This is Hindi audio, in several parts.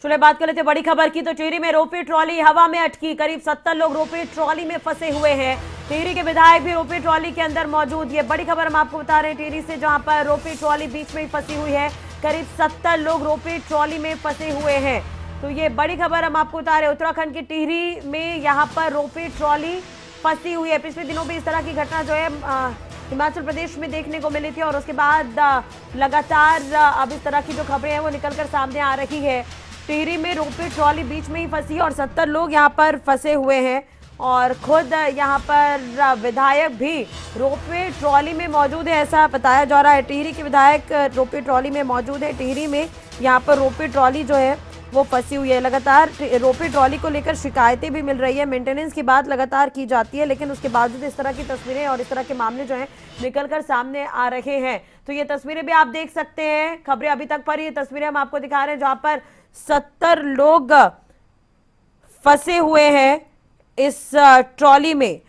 चलिए बात कर लेते हैं बड़ी खबर की। तो टिहरी में रोपवे ट्रॉली हवा में अटकी, करीब 70 लोग रोपवे ट्रॉली में फंसे हुए हैं। टिहरी के विधायक भी रोपवे ट्रॉली के अंदर मौजूद। ये बड़ी खबर हम आपको बता रहे हैं टिहरी से, जहां पर रोपवे ट्रॉली बीच में ही फंसी हुई है। करीब 70 लोग रोपवे ट्रॉली में फंसे हुए हैं। तो ये बड़ी खबर हम आपको बता रहे हैं उत्तराखंड के टिहरी में, यहाँ पर रोपवे ट्रॉली फंसी हुई है। पिछले दिनों भी इस तरह की घटना जो है हिमाचल प्रदेश में देखने को मिली थी और उसके बाद लगातार अब इस तरह की जो खबरें हैं वो निकलकर सामने आ रही है। टिहरी में रोपवे ट्रॉली बीच में ही फंसी और 70 लोग यहाँ पर फंसे हुए हैं और खुद यहाँ पर विधायक भी रोपवे ट्रॉली में मौजूद है, ऐसा बताया जा रहा है। टिहरी के विधायक रोपवे ट्रॉली में मौजूद है। टिहरी में यहाँ पर रोपवे ट्रॉली जो है वो फंसी हुई है। लगातार रोपवे ट्रॉली को लेकर शिकायतें भी मिल रही है, मेंटेनेंस की बात लगातार की जाती है, लेकिन उसके बावजूद इस तरह की तस्वीरें और इस तरह के मामले जो हैं निकलकर सामने आ रहे हैं। तो ये तस्वीरें भी आप देख सकते हैं, खबरें अभी तक पर ये तस्वीरें हम आपको दिखा रहे हैं जहां पर 70 लोग फंसे हुए हैं इस ट्रॉली में।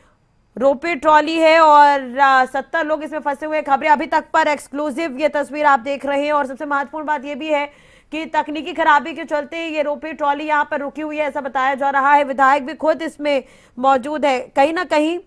रोपवे ट्रॉली है और 70 लोग इसमें फंसे हुए हैं। खबरें अभी तक पर एक्सक्लूसिव ये तस्वीर आप देख रहे हैं और सबसे महत्वपूर्ण बात ये भी है कि तकनीकी खराबी के चलते ये रोपवे ट्रॉली यहाँ पर रुकी हुई है, ऐसा बताया जा रहा है। विधायक भी खुद इसमें मौजूद है। कहीं ना कहीं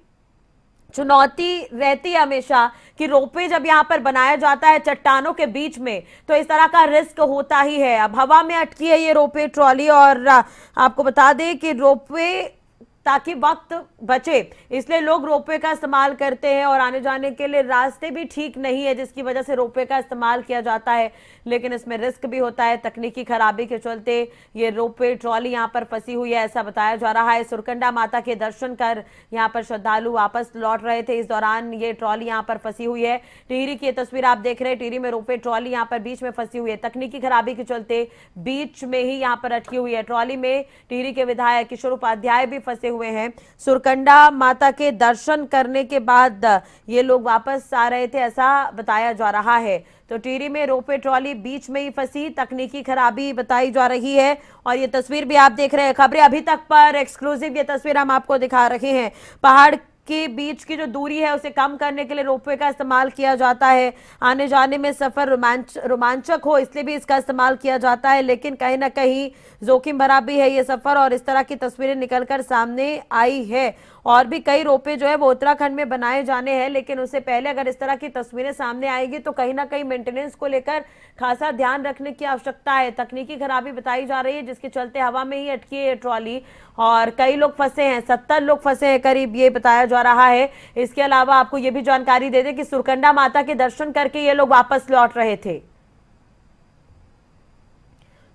चुनौती रहती है हमेशा कि रोपवे जब यहाँ पर बनाया जाता है चट्टानों के बीच में, तो इस तरह का रिस्क होता ही है। अब हवा में अटकी है ये रोपवे ट्रॉली और आपको बता दें कि रोपवे ताकि वक्त बचे इसलिए लोग रोपवे का इस्तेमाल करते हैं और आने जाने के लिए रास्ते भी ठीक नहीं है, जिसकी वजह से रोपवे का इस्तेमाल किया जाता है। लेकिन इसमें रिस्क भी होता है, तकनीकी खराबी के चलते ये रोपवे ट्रॉली यहाँ पर फंसी हुई है, ऐसा बताया जा रहा है। सुरकंडा माता के दर्शन कर यहाँ पर श्रद्धालु वापस लौट रहे थे, इस दौरान ये ट्रॉली यहाँ पर फंसी हुई है। टिहरी की तस्वीर आप देख रहे हैं, टिहरी में रोपवे ट्रॉली यहाँ पर बीच में फंसी हुई है, तकनीकी खराबी के चलते बीच में ही यहाँ पर अटकी हुई है। ट्रॉली में टिहरी के विधायक किशोर उपाध्याय भी फंसे हुए हैं। सुरकंडा माता के दर्शन करने के बाद ये लोग वापस आ रहे थे, ऐसा बताया जा रहा है। तो टिहरी में रोपवे ट्रॉली बीच में ही फंसी, तकनीकी खराबी बताई जा रही है और ये तस्वीर भी आप देख रहे हैं। खबरें अभी तक पर एक्सक्लूसिव ये तस्वीर हम आपको दिखा रहे हैं। पहाड़ के बीच की जो दूरी है उसे कम करने के लिए रोपवे का इस्तेमाल किया जाता है। आने जाने में सफर रोमांचक हो इसलिए भी इसका इस्तेमाल किया जाता है, लेकिन कहीं ना कहीं जोखिम भरा भी है ये सफर और इस तरह की तस्वीरें निकलकर सामने आई है। और भी कई रोपवे जो है वो उत्तराखंड में बनाए जाने हैं, लेकिन उससे पहले अगर इस तरह की तस्वीरें सामने आएगी तो कहीं ना कहीं मेंटेनेंस को लेकर खासा ध्यान रखने की आवश्यकता है। तकनीकी खराबी बताई जा रही है जिसके चलते हवा में ही अटकी है ट्रॉली और कई लोग फंसे हैं, 70 लोग फंसे हैं करीब, ये बताया जा रहा है। इसके अलावा आपको ये भी जानकारी दे दें कि सुरकंडा माता के दर्शन करके ये लोग वापस लौट रहे थे।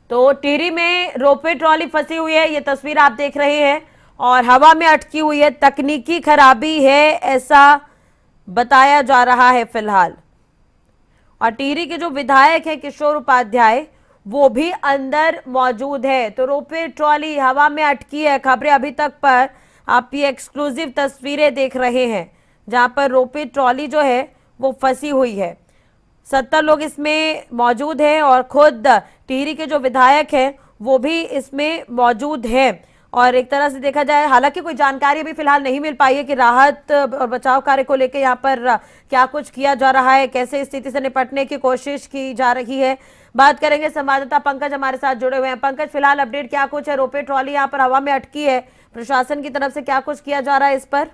तो टिहरी में रोपवे ट्रॉली फंसी हुई है, ये तस्वीर आप देख रहे हैं और हवा में अटकी हुई है, तकनीकी खराबी है ऐसा बताया जा रहा है फिलहाल। और टिहरी के जो विधायक है किशोर उपाध्याय वो भी अंदर मौजूद है। तो रोपवे ट्रॉली हवा में अटकी है। खबरें अभी तक पर आप ये एक्सक्लूसिव तस्वीरें देख रहे हैं जहां पर रोपवे ट्रॉली जो है वो फंसी हुई है। 70 लोग इसमें मौजूद हैं और खुद टिहरी के जो विधायक हैं वो भी इसमें मौजूद है। और एक तरह से देखा जाए, हालांकि कोई जानकारी अभी फिलहाल नहीं मिल पाई है कि राहत और बचाव कार्य को लेकर यहाँ पर क्या कुछ किया जा रहा है, कैसे स्थिति से निपटने की कोशिश की जा रही है। बात करेंगे, संवाददाता पंकज हमारे साथ जुड़े हुए हैं। पंकज, फिलहाल अपडेट क्या कुछ है? रोपवे ट्रॉली यहाँ पर हवा में अटकी है, प्रशासन की तरफ से क्या कुछ किया जा रहा है इस पर?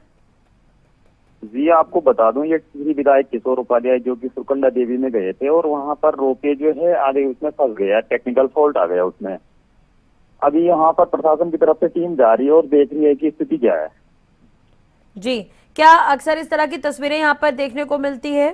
जी आपको बता दूं, ये टिहरी विधायक किशोर उपाध्याय जो कि सुरकंडा देवी में गए थे और वहां पर रोपवे जो है आगे उसमें फंस गया, टेक्निकल फॉल्ट आ गया उसमें। अभी यहाँ पर प्रशासन की तरफ से टीम जा रही है और देख रही है कि स्थिति क्या है। जी, क्या अक्सर इस तरह की तस्वीरें यहाँ पर देखने को मिलती है?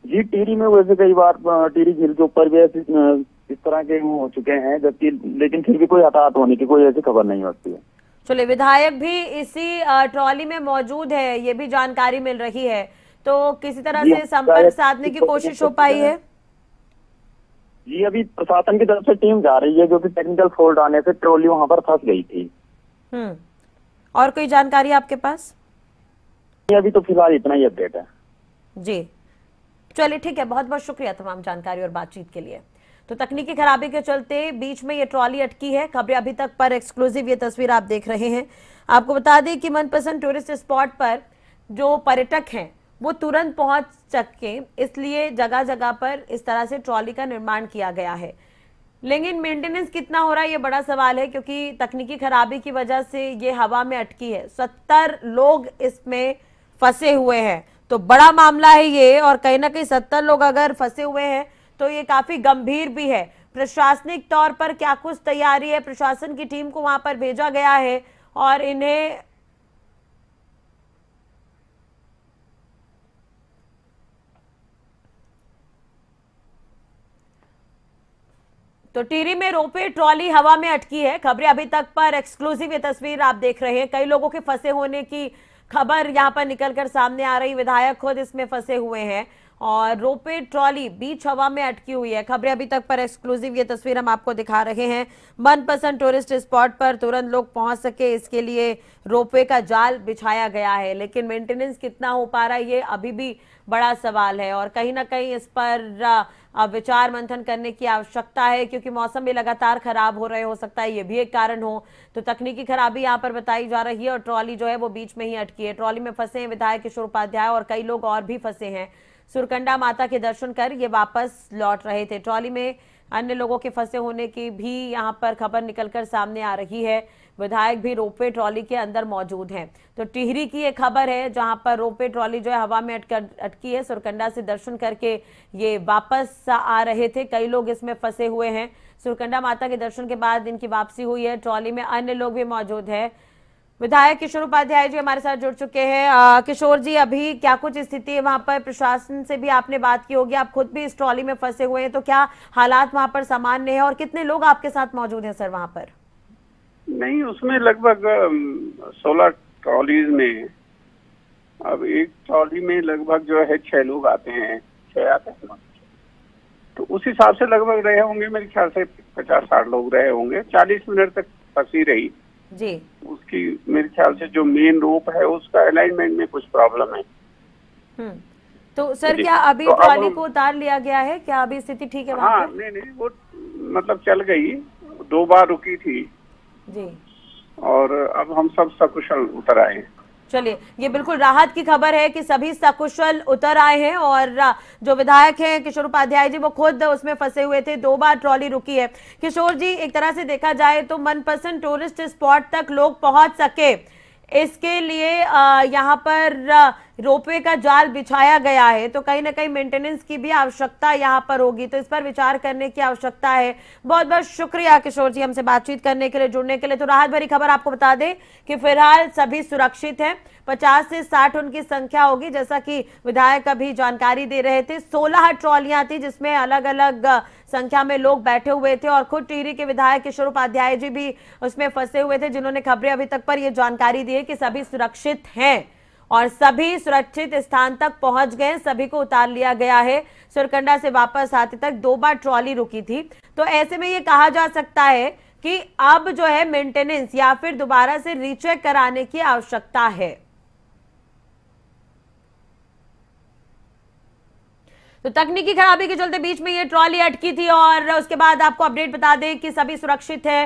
जी, टिहरी में वैसे कई बार टिहरी झील के ऊपर भी इस तरह के हो चुके हैं, जबकि लेकिन फिर भी कोई हताहत होने की कोई ऐसी खबर नहीं होती है। चलिए, विधायक भी इसी ट्रॉली में मौजूद है, ये भी जानकारी मिल रही है। तो किसी तरह से संपर्क साधने की कोशिश हो पाई है? जी, अभी प्रशासन की तरफ से टीम जा रही है, जो कि टेक्निकल फॉल्ट आने से ट्रॉली वहां पर फंस गई थी। और कोई जानकारी आपके पास? अभी तो फिलहाल इतना ही अपडेट है। जी, चलिए ठीक है, बहुत बहुत शुक्रिया तमाम जानकारी और बातचीत के लिए। तो तकनीकी खराबी के चलते बीच में ये ट्रॉली अटकी है। खबरें अभी तक पर एक्सक्लूसिव ये तस्वीर आप देख रहे हैं। आपको बता दें कि मनपसंद टूरिस्ट स्पॉट पर जो पर्यटक हैं वो तुरंत पहुंच सके, इसलिए जगह जगह पर इस तरह से ट्रॉली का निर्माण किया गया है। लेकिन मेंटेनेंस कितना हो रहा है ये बड़ा सवाल है, क्योंकि तकनीकी खराबी की वजह से ये हवा में अटकी है। 70 लोग इसमें फंसे हुए हैं, तो बड़ा मामला है ये। और कहीं ना कहीं 70 लोग अगर फंसे हुए हैं तो ये काफी गंभीर भी है। प्रशासनिक तौर पर क्या कुछ तैयारी है? प्रशासन की टीम को वहां पर भेजा गया है और इन्हें तो टिहरी में रोपवे ट्रॉली हवा में अटकी है। खबरें अभी तक पर एक्सक्लूसिव ये तस्वीर आप देख रहे हैं। कई लोगों के फंसे होने की खबर यहां पर निकलकर सामने आ रही। विधायक खुद इसमें फंसे हुए हैं और रोपवे ट्रॉली बीच हवा में अटकी हुई है। खबरें अभी तक पर एक्सक्लूसिव ये तस्वीर हम आपको दिखा रहे हैं। मनपसंद टूरिस्ट स्पॉट पर तुरंत लोग पहुंच सके इसके लिए रोपवे का जाल बिछाया गया है, लेकिन मेंटेनेंस कितना हो पा रहा है ये अभी भी बड़ा सवाल है। और कहीं ना कहीं इस पर विचार मंथन करने की आवश्यकता है, क्योंकि मौसम भी लगातार खराब हो सकता है, ये भी एक कारण हो। तो तकनीकी खराबी यहाँ पर बताई जा रही है और ट्रॉली जो है वो बीच में ही अटकी है। ट्रॉली में फंसे हैं विधायक किशोर उपाध्याय और कई लोग और भी फंसे हैं। सुरकंडा माता के दर्शन कर ये वापस लौट रहे थे। ट्रॉली में अन्य लोगों के फंसे होने की भी यहाँ पर खबर निकलकर सामने आ रही है। विधायक भी रोपवे ट्रॉली के अंदर मौजूद हैं। तो टिहरी की एक खबर है जहां पर रोपवे ट्रॉली जो है हवा में अटकी है। सुरकंडा से दर्शन करके ये वापस आ रहे थे। कई लोग इसमें फंसे हुए हैं। सुरकंडा माता के दर्शन के बाद इनकी वापसी हुई है। ट्रॉली में अन्य लोग भी मौजूद है। विधायक किशोर उपाध्याय जी हमारे साथ जुड़ चुके हैं। किशोर जी, अभी क्या कुछ स्थिति है वहां पर? प्रशासन से भी आपने बात की होगी, आप खुद भी इस ट्रॉली में फंसे हुए हैं, तो क्या हालात वहां पर सामान्य है और कितने लोग आपके साथ मौजूद हैं सर वहां पर? नहीं, उसमें लगभग 16 ट्रॉलीज में अब एक ट्रॉली में लगभग जो है 6 लोग आते हैं, 6 आते हैं। तो उस हिसाब से लगभग रहे होंगे, मेरे ख्याल से 50-60 लोग रहे होंगे। 40 मिनट तक फंसी रही जी। उसकी मेरे ख्याल से जो मेन रोप है उसका अलाइनमेंट में कुछ प्रॉब्लम है। तो सर क्या अभी तो ट्रॉली को उतार लिया गया है? क्या अभी स्थिति ठीक है वहाँ पर? नहीं, वो मतलब चल गई, 2 बार रुकी थी जी, और अब हम सब सकुशल उतर आए हैं। चलिए, ये बिल्कुल राहत की खबर है कि सभी सकुशल उतर आए हैं। और जो विधायक हैं किशोर उपाध्याय जी वो खुद उसमें फंसे हुए थे। 2 बार ट्रॉली रुकी है। किशोर जी, एक तरह से देखा जाए तो मनपसंद टूरिस्ट स्पॉट तक लोग पहुंच सके इसके लिए यहाँ पर रोपवे का जाल बिछाया गया है, तो कहीं ना कहीं मेंटेनेंस की भी आवश्यकता यहाँ पर होगी, तो इस पर विचार करने की आवश्यकता है। बहुत बहुत शुक्रिया किशोर जी हमसे बातचीत करने के लिए, जुड़ने के लिए। तो राहत भरी खबर आपको बता दें कि फिलहाल सभी सुरक्षित हैं। 50 से 60 उनकी संख्या होगी, जैसा कि विधायक अभी जानकारी दे रहे थे। 16 ट्रॉलियां थी जिसमें अलग अलग संख्या में लोग बैठे हुए थे और खुद टिहरी के विधायक किशोर उपाध्याय जी भी उसमें फंसे हुए थे, जिन्होंने खबरें अभी तक पर यह जानकारी दी है कि सभी सुरक्षित हैं और सभी सुरक्षित स्थान तक पहुंच गए। सभी को उतार लिया गया है। सुरकंडा से वापस आते तक 2 बार ट्रॉली रुकी थी, तो ऐसे में ये कहा जा सकता है कि अब जो है मेंटेनेंस या फिर दोबारा से रीचेक कराने की आवश्यकता है। तो तकनीकी खराबी के चलते बीच में ये ट्रॉली अटकी थी और उसके बाद आपको अपडेट बता दें कि सभी सुरक्षित है।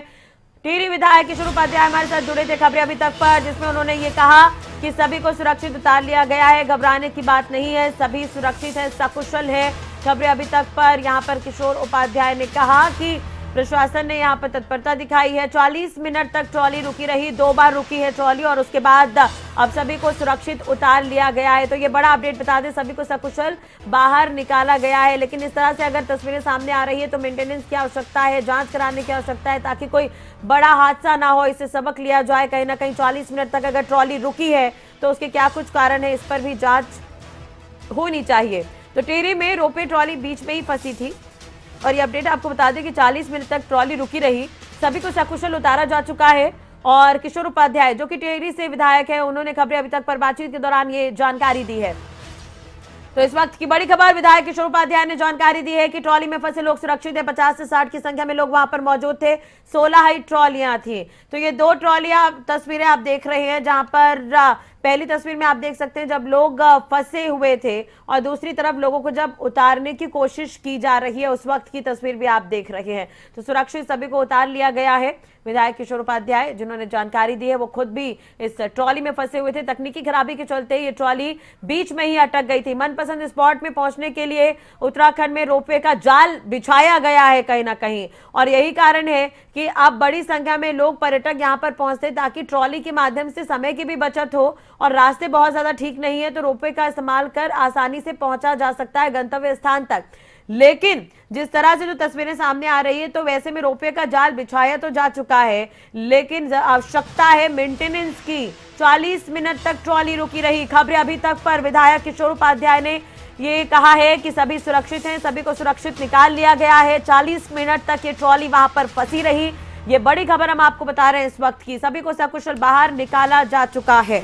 टिहरी विधायक किशोर उपाध्याय हमारे साथ जुड़े थे खबरें अभी तक पर, जिसमें उन्होंने ये कहा कि सभी को सुरक्षित उतार लिया गया है, घबराने की बात नहीं है, सभी सुरक्षित है, सकुशल है। खबरें अभी तक पर यहाँ पर किशोर उपाध्याय ने कहा कि प्रशासन ने यहाँ पर तत्परता दिखाई है। 40 मिनट तक ट्रॉली रुकी रही, 2 बार रुकी है ट्रॉली और उसके बाद अब सभी को सुरक्षित उतार लिया गया है। तो ये बड़ा अपडेट बता दें, सभी को सकुशल बाहर निकाला गया है। लेकिन इस तरह से अगर तस्वीरें सामने आ रही है तो मेंटेनेंस की आवश्यकता है, जांच कराने की आवश्यकता है, ताकि कोई बड़ा हादसा ना हो, इससे सबक लिया जाए। कहीं ना कहीं 40 मिनट तक अगर ट्रॉली रुकी है तो उसके क्या कुछ कारण है, इस पर भी जांच होनी चाहिए। तो टिहरी में रोपवे ट्रॉली बीच में ही फंसी थी और ये अपडेट आपको बता दें कि 40 मिनट तक ट्रॉली रुकी रही, सभी को सकुशल उतारा जा चुका है। और किशोर उपाध्याय जो कि टिहरी से विधायक है, उन्होंने खबरें अभी तक पर बातचीत के दौरान ये जानकारी दी है। तो इस वक्त की बड़ी खबर, विधायक किशोर उपाध्याय ने जानकारी दी है कि ट्रॉली में फंसे लोग सुरक्षित है। 50 से 60 की संख्या में लोग वहां पर मौजूद थे। 16 ही ट्रॉलियां थी। तो ये 2 ट्रॉलियां तस्वीरें आप देख रहे हैं, जहां पर पहली तस्वीर में आप देख सकते हैं जब लोग फंसे हुए थे और दूसरी तरफ लोगों को जब उतारने की कोशिश की जा रही है, उस वक्त की तस्वीर भी आप देख रहे हैं। तो सुरक्षित सभी को उतार लिया गया है। विधायक किशोर उपाध्याय जिन्होंने जानकारी दी है, वो खुद भी इस ट्रॉली में फंसे हुए थे। तकनीकी खराबी के चलते ये ट्रॉली बीच में ही अटक गई थी। मनपसंद स्पॉट में पहुंचने के लिए उत्तराखंड में रोपवे का जाल बिछाया गया है कहीं ना कहीं, और यही कारण है कि अब बड़ी संख्या में लोग पर्यटक यहां पर पहुंचते ताकि ट्रॉली के माध्यम से समय की भी बचत हो, और रास्ते बहुत ज्यादा ठीक नहीं है तो रोपवे का इस्तेमाल कर आसानी से पहुंचा जा सकता है गंतव्य स्थान तक। लेकिन जिस तरह से जो तस्वीरें सामने आ रही है तो वैसे में रोपवे का जाल बिछाया तो जा चुका है, लेकिन आवश्यकता है मेंटेनेंस की। 40 मिनट तक ट्रॉली रुकी रही। खबरें अभी तक पर विधायक किशोर उपाध्याय ने ये कहा है कि सभी सुरक्षित हैं, सभी को सुरक्षित निकाल लिया गया है। 40 मिनट तक ये ट्रॉली वहां पर फंसी रही। ये बड़ी खबर हम आपको बता रहे हैं इस वक्त की। सभी को सकुशल बाहर निकाला जा चुका है।